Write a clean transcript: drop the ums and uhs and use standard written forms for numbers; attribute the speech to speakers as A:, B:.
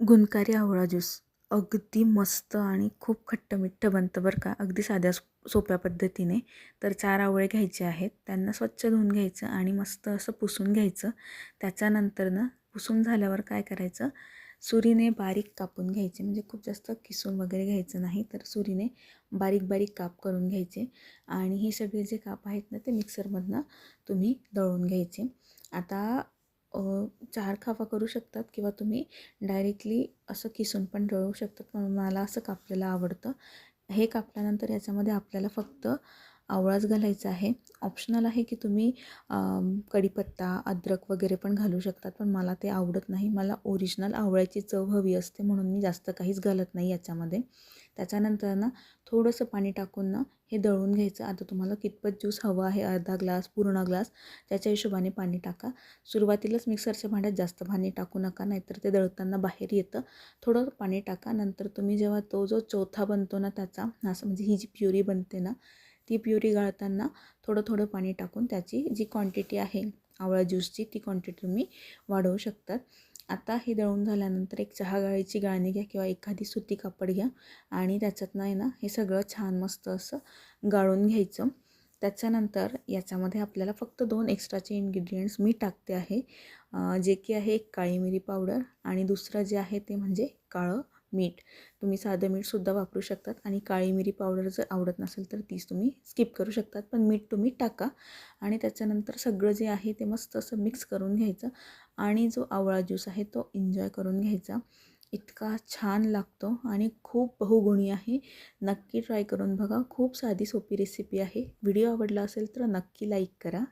A: गुणकारी आवळा ज्यूस अगदी मस्त आणि खूप खट्ट-मिठ्ठ बनतं बरं का, अगदी साध्या सोप्या पद्धतीने. तर 4 आवळे घ्यायचे आहेत. त्यांना स्वच्छ धुवून घ्यायचं आणि मस्त असं पुसून घ्यायचं. त्याच्यानंतर ना पुसून झाल्यावर काय करायचं, सुरीने बारीक कापून घ्यायचे. म्हणजे खूप जास्त किसून वगैरे घ्यायचं नाही, तर सुरीने बारीक-बारीक काप करून घ्यायचे आणि हे सगळे जे काप आहेत ना, ते मिक्सरमधनं तुम्ही दळून घ्यायचे. आता 4 खापा करू शकतात किंवा तुम्ही डायरेक्टली असं किसून पण दळू शकतात, पण मला असं कापलेलं आवडतं. हे कापल्यानंतर याच्यामध्ये आपल्याला फक्त आवळाच घालायचा आहे. ऑप्शनल आहे की तुम्ही कढीपत्ता, अद्रक वगैरे पण घालू शकतात, पण मला ते आवडत नाही. मला ओरिजिनल आवळ्याची चव हवी असते, म्हणून मी जास्त काहीच घालत नाही याच्यामध्ये. त्याच्यानंतर ना थोडंसं पाणी टाकून ना हे दळून घ्यायचं. आता तुम्हाला कितपत ज्यूस हवा आहे, अर्धा ग्लास, पूर्ण ग्लास, त्याच्या हिशोबाने पाणी टाका. सुरुवातीलाच मिक्सरच्या भांड्यात जास्त पाणी टाकू नका, नाहीतर ते दळताना बाहेर येतं. थोडं पाणी टाका. नंतर तुम्ही जेव्हा तो जो चौथा बनतो ना त्याचा, असं म्हणजे ही जी प्युरी बनते ना, ती प्युरी गाळताना थोडं थोडं पाणी टाकून त्याची जी क्वांटिटी आहे आवळा ज्यूसची, ती क्वांटिटी तुम्ही वाढवू शकतात. आता हे दळून झाल्यानंतर एक चहा गाळीची गाळणी घ्या किंवा एखादी सुती कापड घ्या आणि त्याच्यातनं आहे ना हे सगळं छान मस्त असं गाळून घ्यायचं. त्याच्यानंतर याच्यामध्ये आपल्याला फक्त 2 एक्स्ट्राचे इन्ग्रेडियंट्स मी टाकते आहे, जे की आहे एक काळी मिरी पावडर आणि दुसरं जे आहे ते म्हणजे काळं मीठ. तुम्ही साधं मीठसुद्धा वापरू शकतात आणि काळी मिरी पावडर जर आवडत नसेल तर तीच तुम्ही स्किप करू शकतात, पण मीठ तुम्ही टाका. आणि त्याच्यानंतर सगळं जे आहे ते मस्त असं मिक्स करून घ्यायचं आणि जो आवळा ज्यूस आहे तो एन्जॉय करून घ्यायचा. इतका छान लागतो आणि खूप बहुगुणी आहे. नक्की ट्राय करून बघा. खूप साधी सोपी रेसिपी आहे. व्हिडिओ आवडला असेल तर नक्की लाईक करा.